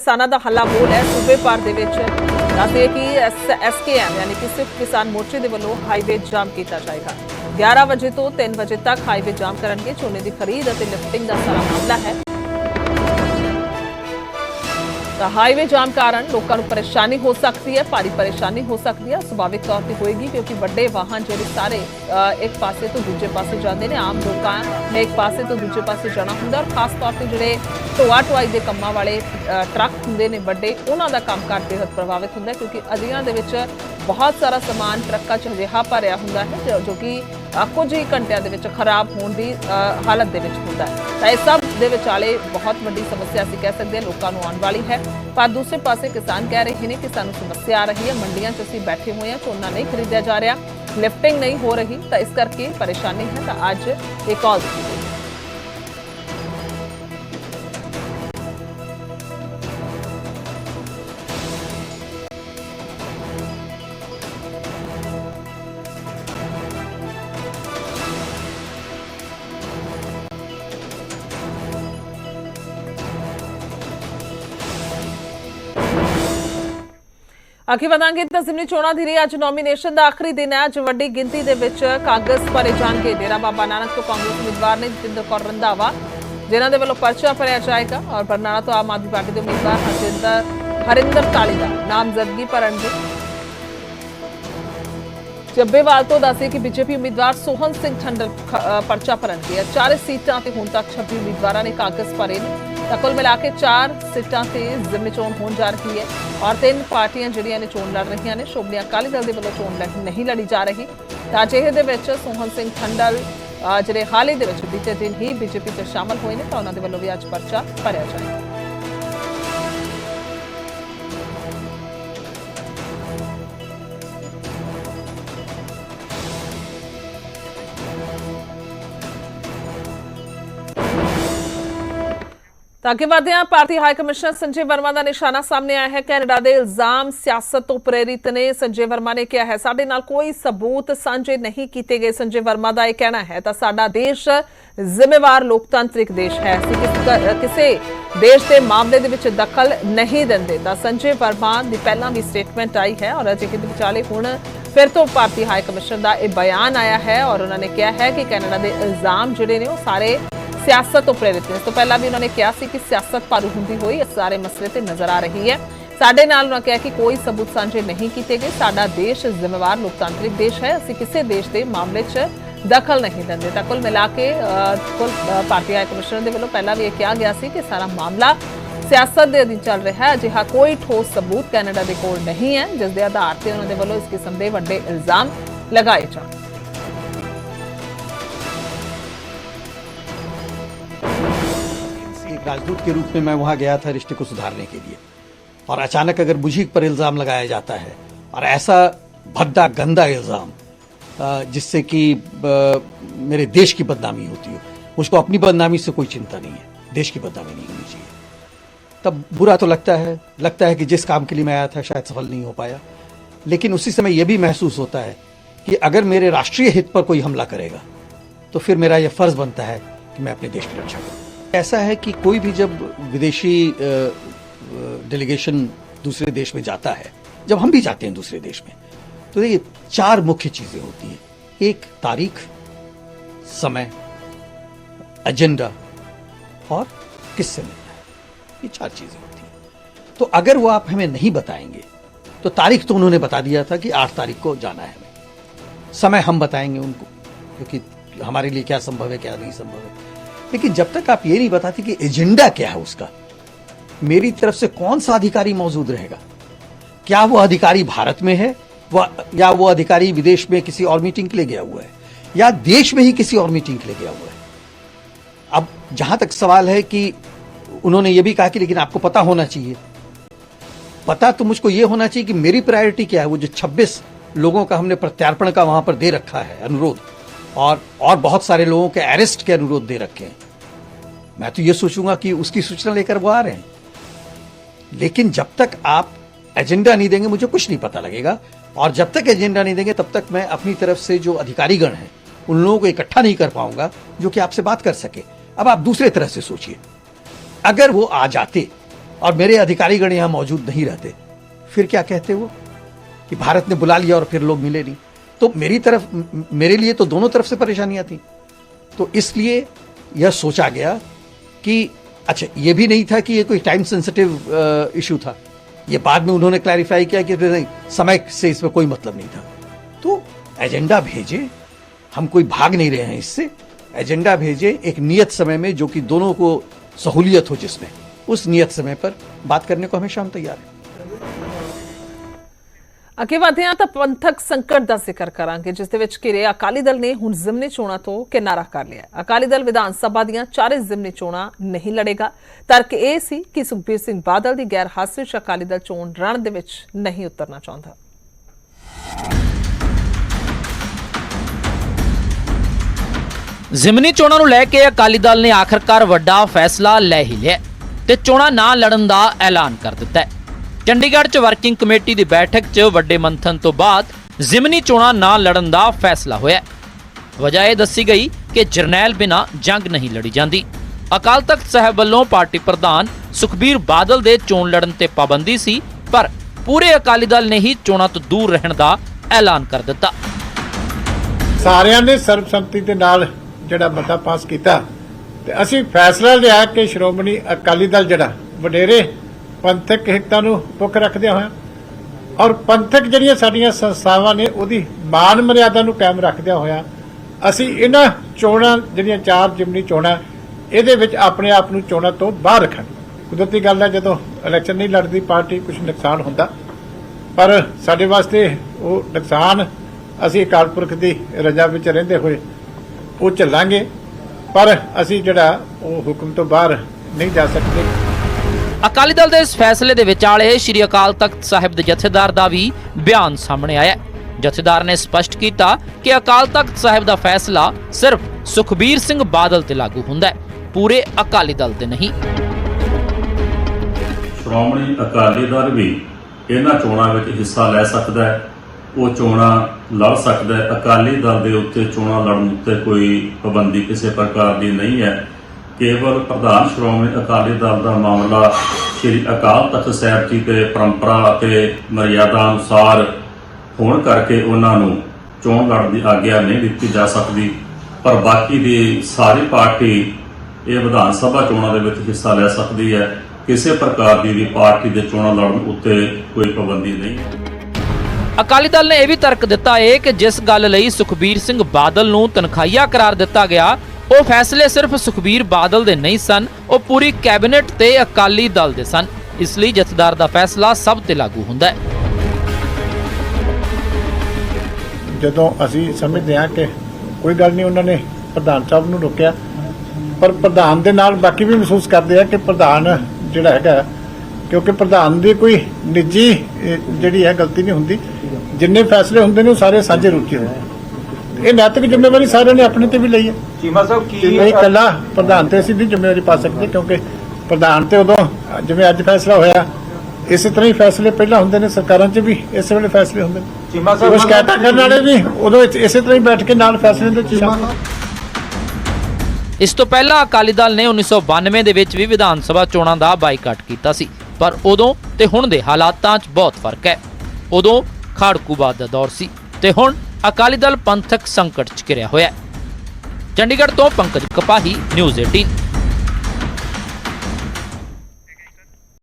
किसानां दा हल्ला बोल है सूबे भर दे विच दसदे कि SKM यानी कि सिर्फ किसान मोर्चे दे वल्लों हाईवे जाम किया जाएगा। 11 बजे तो 3 बजे तक हाईवे जाम करनगे। झोने की खरीद और लिफ्टिंग का सारा मामला है। तो हाईवे जाम कारण लोगों को परेशानी हो सकती है, भारी परेशानी हो सकती है। सुभाविक तौर पर होएगी क्योंकि बड़े वाहन जो सारे एक पासे तो दूजे पासे जाते हैं। आम लोगों ने एक पासे तो दूजे पासे जाना होंगे और खास तौर पर जोड़े ढोआ ढुआई के कामों वाले ट्रक होंगे ने बड़े, उन्हों का कामकाज बेहद प्रभावित होंगे क्योंकि अदियां दे विच बहुत सारा समान ट्रकों च अजिहा भरिया होंदा है जो कि कुछ ही घंटिया दे विच खराब होने की हालत दे विच होंदा है। तो इस सब दे विचाले बहुत वड्डी समस्या असीं कह सकते हैं लोगों को आने वाली है। पर दूसरे पासे किसान कह रहे हैं कि सानूं समस्या आ रही है, मंडियां च असीं बैठे हुए हैं, झोना नहीं खरीदा जा रहा, लिफ्टिंग नहीं हो रही, तो इस करके परेशानी है। तो अज एक कॉल दी गई। आगे बढ़ांगे तो जिमनी चोणां दी अज नॉमीनेशन का आखिरी दिन है। अज वड्डी गिनती दे विच कागज भरे जाणगे। डेरा बाबा नानक तो कांग्रेस उम्मीदवार ने जतिंदर कौर रंधावा जिन्हां दे वल्लों परचा भरिया जाएगा और बरनाला तो आम आदमी पार्टी के उम्मीदवार हरिंदर काली का नामजदगी भरनगे। ਚੱਬੇਵਾਲ तो दस कि बीजेपी उम्मीदवार सोहन सिंह ठंडल परचा भरनगे। 4 सीटां ते हुण तक 26 उम्मीदवारों ने कागज भरे ने। तो कुल मिला के 4 सीटां ते जिम्मे चोण होण जा रही है और 3 पार्टियां जिहड़ियां ने चोण लड़ रही ने। शोभनी अकाली दल दे वल्लों चोण नहीं लड़ी जा रही। तो अजिहे दे विच सोहन सिंह ठंडल जिहड़े हाल ही दे विच बीते दिन ही बीजेपी च शामिल होए ने, तो उन्हां दे वल्लों भी अज परचा भरिया जाएगा। तो अगे बढ़ते हैं। भारतीय हाई कमिश्नर संजय वर्मा का निशाना सामने आया है। कैनेडा के इल्जाम सियासत तो प्रेरित ने। संजय वर्मा ने कहा है साडे नाल कोई सबूत साझे नहीं किए गए। संजय वर्मा का यह कहना है तो साडा देश जिम्मेवार लोकतांत्रिक देश है, किसी देश के मामले दे विच दखल नहीं देंदे। तो संजय वर्मा की पहला भी स्टेटमेंट आई है और अजे के विचाले हुण फिर तो भारतीय हाई कमिश्नर का यह बयान आया है और उन्होंने कहा है कि कैनेडा के इल्जाम जिहड़े ने सारे सियासत तो प्रेरित है। इस तो पहला भी उन्होंने कहा कि सियासत भारू होंदी हुई इस सारे मसले ते नजर आ रही है। साडे नाल उन्होंने कहा कि कोई सबूत साझे नहीं किए गए। साडा देश जिम्मेवार लोकतांत्रिक देश है, असीं किसी देश के मामले च दखल नहीं देंदे। तो कुल मिला के भारतीय हाई कमिश्नर के वल्लों पहला भी यह कहा गया कि सारा मामला सियासत के अधीन चल रहा है। अजिहा कोई ठोस सबूत कैनेडा के कोल नहीं है जिसके आधार पर उन्होंने वल्लों इस किस्म के वड्डे इल्जाम लगाए जाए। राजदूत के रूप में मैं वहां गया था रिश्ते को सुधारने के लिए, और अचानक अगर मुझी पर इल्जाम लगाया जाता है और ऐसा भद्दा गंदा इल्जाम जिससे कि मेरे देश की बदनामी होती हो, मुझको अपनी बदनामी से कोई चिंता नहीं है, देश की बदनामी नहीं होनी चाहिए, तब बुरा तो लगता है कि जिस काम के लिए मैं आया था शायद सफल नहीं हो पाया। लेकिन उसी समय यह भी महसूस होता है कि अगर मेरे राष्ट्रीय हित पर कोई हमला करेगा तो फिर मेरा यह फर्ज बनता है कि मैं अपने देश की रक्षा करूं। ऐसा है कि कोई भी जब विदेशी डेलीगेशन दूसरे देश में जाता है, जब हम भी जाते हैं दूसरे देश में, तो देखिए 4 मुख्य चीजें होती हैं। एक तारीख, समय, एजेंडा और किससे मिलना है, ये 4 चीजें होती हैं। तो अगर वो आप हमें नहीं बताएंगे, तो तारीख तो उन्होंने बता दिया था कि 8 तारीख को जाना है हमें। समय हम बताएंगे उनको क्योंकि हमारे लिए क्या संभव है क्या नहीं संभव है। लेकिन जब तक आप ये नहीं बताते कि एजेंडा क्या है उसका, मेरी तरफ से कौन सा अधिकारी मौजूद रहेगा, क्या वो अधिकारी भारत में है या वो अधिकारी विदेश में किसी और मीटिंग के लिए गया हुआ है या देश में ही किसी और मीटिंग के लिए गया हुआ है। अब जहां तक सवाल है कि उन्होंने ये भी कहा कि लेकिन आपको पता होना चाहिए, पता तो मुझको ये होना चाहिए कि मेरी प्रायोरिटी क्या है। वो जो 26 लोगों का हमने प्रत्यार्पण का वहां पर दे रखा है अनुरोध, और बहुत सारे लोगों के अरेस्ट के अनुरोध दे रखे हैं, मैं तो ये सोचूंगा कि उसकी सूचना लेकर वो आ रहे हैं। लेकिन जब तक आप एजेंडा नहीं देंगे मुझे कुछ नहीं पता लगेगा, और जब तक एजेंडा नहीं देंगे तब तक मैं अपनी तरफ से जो अधिकारीगण हैं उन लोगों को इकट्ठा नहीं कर पाऊंगा जो कि आपसे बात कर सके। अब आप दूसरे तरह से सोचिए, अगर वो आ जाते और मेरे अधिकारीगण यहाँ मौजूद नहीं रहते, फिर क्या कहते वो कि भारत ने बुला लिया और फिर लोग मिले नहीं। तो मेरे लिए तो दोनों तरफ से परेशानियां थी। तो इसलिए यह सोचा गया कि अच्छा, ये भी नहीं था कि ये कोई टाइम सेंसिटिव इशू था। ये बाद में उन्होंने क्लैरिफाई किया कि नहीं, समय से इसमें कोई मतलब नहीं था। तो एजेंडा भेजे, हम कोई भाग नहीं रहे हैं इससे। एजेंडा भेजे एक नियत समय में, जो कि दोनों को सहूलियत हो, जिसमें उस नियत समय पर बात करने को हमेशा हम तैयार हैं। ਅੱਗੇ ਵਧਦੇ ਹਾਂ ਤਾਂ ਪੰਥਕ ਸੰਕਟ ਦਾ ਜ਼ਿਕਰ ਕਰਾਂਗੇ, ਜਿਸ ਦੇ ਵਿੱਚ ਘਿਰੇ ਅਕਾਲੀ ਦਲ ਨੇ ਹੁਣ ਜ਼ਿਮਨੀ ਚੋਣਾਂ ਤੋਂ ਕਿਨਾਰਾ ਕਰ ਲਿਆ। ਅਕਾਲੀ ਦਲ ਵਿਧਾਨ ਸਭਾ ਦੀਆਂ 4 ਜ਼ਿਮਨੀ ਚੋਣਾਂ ਨਹੀਂ ਲੜੇਗਾ। ਤਰਕ ਇਹ ਸੀ ਕਿ ਸੁਖਬੀਰ ਸਿੰਘ ਬਾਦਲ ਦੀ ਗੈਰ ਹਾਜ਼ਰੀ 'ਚ ਅਕਾਲੀ ਦਲ ਚੋਣ ਰਣ ਦੇ ਵਿੱਚ ਨਹੀਂ ਉਤਰਨਾ ਚਾਹੁੰਦਾ। ਜ਼ਿਮਨੀ ਚੋਣਾਂ ਨੂੰ ਲੈ ਕੇ ਅਕਾਲੀ ਦਲ ਨੇ ਆਖਰਕਾਰ ਵੱਡਾ ਫੈਸਲਾ ਲੈ ਹੀ ਲਿਆ ਤੇ ਚੋਣਾਂ ਨਾ ਲੜਨ ਦਾ ਐਲਾਨ ਕਰ ਦਿੱਤਾ ਹੈ। ਚੰਡੀਗੜ੍ਹ 'ਚ ਵਰਕਿੰਗ ਕਮੇਟੀ ਦੀ ਬੈਠਕ 'ਚ ਵੱਡੇ ਮੰਥਨ ਤੋਂ ਬਾਅਦ ਜ਼ਿਮਨੀ ਚੋਣਾਂ ਨਾ ਲੜਨ ਦਾ ਫੈਸਲਾ ਹੋਇਆ। ਵਜ੍ਹਾ ਇਹ ਦੱਸੀ ਗਈ ਕਿ ਜਰਨੈਲ ਬਿਨਾਂ ਜੰਗ ਨਹੀਂ ਲੜੀ ਜਾਂਦੀ। ਅਕਾਲ ਤਖਤ ਸਾਹਿਬ ਵੱਲੋਂ ਪਾਰਟੀ ਪ੍ਰਧਾਨ ਸੁਖਬੀਰ ਬਾਦਲ ਦੇ ਚੋਣ ਲੜਨ ਤੇ ਪਾਬੰਦੀ ਸੀ, ਪਰ ਪੂਰੇ ਅਕਾਲੀ ਦਲ ਨੇ ਹੀ ਚੋਣਾਂ ਤੋਂ ਦੂਰ ਰਹਿਣ ਦਾ ਐਲਾਨ ਕਰ ਦਿੱਤਾ। ਸਾਰਿਆਂ ਨੇ ਸਰਬਸੰਮਤੀ ਦੇ ਨਾਲ ਜਿਹੜਾ ਮਤਾ ਪਾਸ ਕੀਤਾ ਤੇ ਅਸੀਂ ਫੈਸਲਾ ਲਿਆ ਕਿ ਸ਼੍ਰੋਮਣੀ ਅਕਾਲੀ ਦਲ ਜਿਹੜਾ ਵਡੇਰੇ ਪੰਥਕ ਹਿੱਤਾਂ ਨੂੰ ਮੁੱਖ ਰੱਖਦਿਆਂ ਹੋਇਆ ਔਰ ਪੰਥਕ ਜਿਹੜੀਆਂ ਸਾਡੀਆਂ ਸੰਸਥਾਵਾਂ ਨੇ ਉਹਦੀ ਮਾਨ ਮਰਿਆਦਾ ਨੂੰ ਕਾਇਮ ਰੱਖਦਿਆਂ ਹੋਇਆ ਅਸੀਂ ਇਹਨਾਂ ਚੋਣਾਂ ਜਿਹੜੀਆਂ 4 ਜ਼ਿਮਨੀ ਚੋਣਾਂ ਇਹਦੇ ਵਿੱਚ ਆਪਣੇ ਆਪ ਨੂੰ ਚੋਣਾਂ ਤੋਂ ਬਾਹਰ ਰੱਖਣ। ਕੁਦਰਤੀ ਗੱਲ ਹੈ, ਜਦੋਂ ਇਲੈਕਸ਼ਨ ਨਹੀਂ ਲੜਦੀ ਪਾਰਟੀ ਕੁਝ ਨੁਕਸਾਨ ਹੁੰਦਾ, ਪਰ ਸਾਡੇ ਵਾਸਤੇ ਉਹ ਨੁਕਸਾਨ ਅਸੀਂ ਅਕਾਲ ਪੁਰਖ ਦੀ ਰਜ਼ਾ ਵਿੱਚ ਰਹਿੰਦੇ ਹੋਏ ਉਹ ਚੱਲਾਂਗੇ, ਪਰ ਅਸੀਂ ਜਿਹੜਾ ਉਹ ਹੁਕਮ ਤੋਂ ਬਾਹਰ ਨਹੀਂ ਜਾ ਸਕਦੇ। ਅਕਾਲੀ ਦਲ ਦੇ ਇਸ ਫੈਸਲੇ ਦੇ ਵਿਚਾਲੇ ਸ਼੍ਰੀ ਅਕਾਲ ਤਖਤ ਸਾਹਿਬ ਦੇ ਜਥੇਦਾਰ ਦਾ ਵੀ ਬਿਆਨ ਸਾਹਮਣੇ ਆਇਆ। ਜਥੇਦਾਰ ਨੇ ਸਪਸ਼ਟ ਕੀਤਾ ਕਿ ਅਕਾਲ ਤਖਤ ਸਾਹਿਬ ਦਾ ਫੈਸਲਾ ਸਿਰਫ ਸੁਖਬੀਰ ਸਿੰਘ ਬਾਦਲ ਤੇ ਲਾਗੂ ਹੁੰਦਾ ਹੈ, ਪੂਰੇ ਅਕਾਲੀ ਦਲ ਤੇ ਨਹੀਂ। ਸ਼੍ਰੋਮਣੀ ਅਕਾਲੀ ਦਲ ਵੀ ਇਹਨਾਂ ਚੋਣਾਂ ਵਿੱਚ ਹਿੱਸਾ ਲੈ ਸਕਦਾ ਹੈ, ਉਹ ਚੋਣਾਂ ਲੜ ਸਕਦਾ ਹੈ। ਅਕਾਲੀ ਦਲ ਦੇ ਉੱਤੇ ਚੋਣਾਂ ਲੜਨ ਉੱਤੇ ਕੋਈ ਪਾਬੰਦੀ ਕਿਸੇ ਪ੍ਰਕਾਰ ਦੀ ਨਹੀਂ ਹੈ। ਕੇਵਲ ਪ੍ਰਧਾਨ ਸ਼੍ਰੋਮਣੀ ਅਕਾਲੀ ਦਲ ਦਾ ਮਾਮਲਾ ਸ਼੍ਰੀ ਅਕਾਲ ਤਖਤ ਸਾਹਿਬ ਜੀ ਦੇ ਪਰੰਪਰਾ ਅਤੇ ਮਰਿਆਦਾ ਅਨੁਸਾਰ ਹੋਣ ਕਰਕੇ ਉਹਨਾਂ ਨੂੰ ਚੋਣ ਲੜਨ ਦੀ ਆਗਿਆ ਨਹੀਂ ਦਿੱਤੀ ਜਾ ਸਕਦੀ, ਪਰ ਬਾਕੀ ਦੀ ਸਾਰੀ ਪਾਰਟੀ ਇਹ ਵਿਧਾਨ ਸਭਾ ਚੋਣਾਂ ਦੇ ਵਿੱਚ ਹਿੱਸਾ ਲੈ ਸਕਦੀ ਹੈ। ਕਿਸੇ ਪ੍ਰਕਾਰ ਦੀ ਵੀ ਪਾਰਟੀ ਦੇ ਚੋਣਾਂ ਲੜਨ ਉੱਤੇ ਕੋਈ ਪਾਬੰਦੀ ਨਹੀਂ ਹੈ। ਅਕਾਲੀ ਦਲ ਨੇ ਇਹ ਵੀ ਤਰਕ ਦਿੱਤਾ ਹੈ ਕਿ ਜਿਸ ਗੱਲ ਲਈ ਸੁਖਬੀਰ ਸਿੰਘ ਬਾਦਲ ਨੂੰ ਤਨਖਾਹੀਆ ਕਰਾਰ ਦਿੱਤਾ ਗਿਆ, ਉਹ ਫੈਸਲੇ ਸਿਰਫ ਸੁਖਬੀਰ ਬਾਦਲ ਦੇ ਨਹੀਂ ਸਨ, ਉਹ ਪੂਰੀ ਕੈਬਨਿਟ ਤੇ ਅਕਾਲੀ ਦਲ ਦੇ ਸਨ। ਇਸ ਲਈ ਜਥੇਦਾਰ ਦਾ ਫੈਸਲਾ ਸਭ ਤੇ ਲਾਗੂ ਹੁੰਦਾ ਹੈ। ਜਦੋਂ ਅਸੀਂ ਸਮਝਦੇ ਹਾਂ ਕਿ ਕੋਈ ਗੱਲ ਨਹੀਂ, ਉਹਨਾਂ ਨੇ ਪ੍ਰਧਾਨ ਸਾਹਿਬ ਨੂੰ ਰੋਕਿਆ, ਪਰ ਪ੍ਰਧਾਨ ਦੇ ਨਾਲ ਬਾਕੀ ਵੀ ਮਹਿਸੂਸ ਕਰਦੇ ਆ ਕਿ ਪ੍ਰਧਾਨ ਜਿਹੜਾ ਹੈਗਾ, ਕਿਉਂਕਿ ਪ੍ਰਧਾਨ ਦੀ ਕੋਈ ਨਿੱਜੀ ਜਿਹੜੀ ਹੈ ਗਲਤੀ ਨਹੀਂ ਹੁੰਦੀ, ਜਿੰਨੇ ਫੈਸਲੇ ਹੁੰਦੇ ਨੇ ਉਹ ਸਾਰੇ ਸਾਂਝੇ ਰੂਪ 'ਚ ਹੁੰਦੇ ਨੇ। ਇਹ ਨੈਤਿਕ ਜ਼ਿੰਮੇਵਾਰੀ ਸਾਰਿਆਂ ਨੇ ਆਪਣੇ ਤੇ ਵੀ ਲਈ ਹੈ। ਚੀਮਾ ਸਾਹਿਬ ਕੀ ਨਹੀਂ ਇਕੱਲਾ ਪ੍ਰਧਾਨ ਤੇ ਅਸੀਂ ਨਹੀਂ ਜ਼ਿੰਮੇਵਾਰੀ ਪਾ ਸਕਦੇ, ਕਿਉਂਕਿ ਪ੍ਰਧਾਨ ਤੇ ਉਦੋਂ ਜਿਵੇਂ ਅੱਜ ਫੈਸਲਾ ਹੋਇਆ, ਇਸੇ ਤਰ੍ਹਾਂ ਹੀ ਫੈਸਲੇ ਪਹਿਲਾਂ ਹੁੰਦੇ ਨੇ, ਸਰਕਾਰਾਂ 'ਚ ਵੀ ਇਸੇ ਵੇਲੇ ਫੈਸਲੇ ਹੁੰਦੇ ਨੇ। ਚੀਮਾ ਸਾਹਿਬ ਸ਼ਿਕਾਇਤਾਂ ਕਰਨ ਵਾਲੇ ਵੀ ਉਦੋਂ ਇਸੇ ਤਰ੍ਹਾਂ ਹੀ ਬੈਠ ਕੇ ਨਾਲ ਫੈਸਲੇ ਦੇ ਸ਼ਾਮਲ। ਇਸ ਤੋਂ ਪਹਿਲਾਂ ਅਕਾਲੀ ਦਲ ਨੇ 1992 ਦੇ ਵਿੱਚ ਵੀ ਵਿਧਾਨ ਸਭਾ ਚੋਣਾਂ ਦਾ ਬਾਈਕਾਟ ਕੀਤਾ ਸੀ, ਪਰ ਉਦੋਂ ਤੇ ਹੁਣ ਦੇ ਹਾਲਾਤਾਂ 'ਚ ਬਹੁਤ ਫਰਕ ਹੈ। ਉਦੋਂ ਖਾੜਕੂਬਾਦ ਦਾ ਦੌਰ ਸੀ ਤੇ ਹੁਣ ਅਕਾਲੀ ਦਲ ਪੰਥਕ ਸੰਕਟ 'ਚ ਘਿਰਿਆ ਹੋਇਆ ਹੈ। ਚੰਡੀਗੜ੍ਹ ਤੋਂ ਪੰਕਜ ਕਪਾਹੀ, ਨਿਊਜ਼ 18।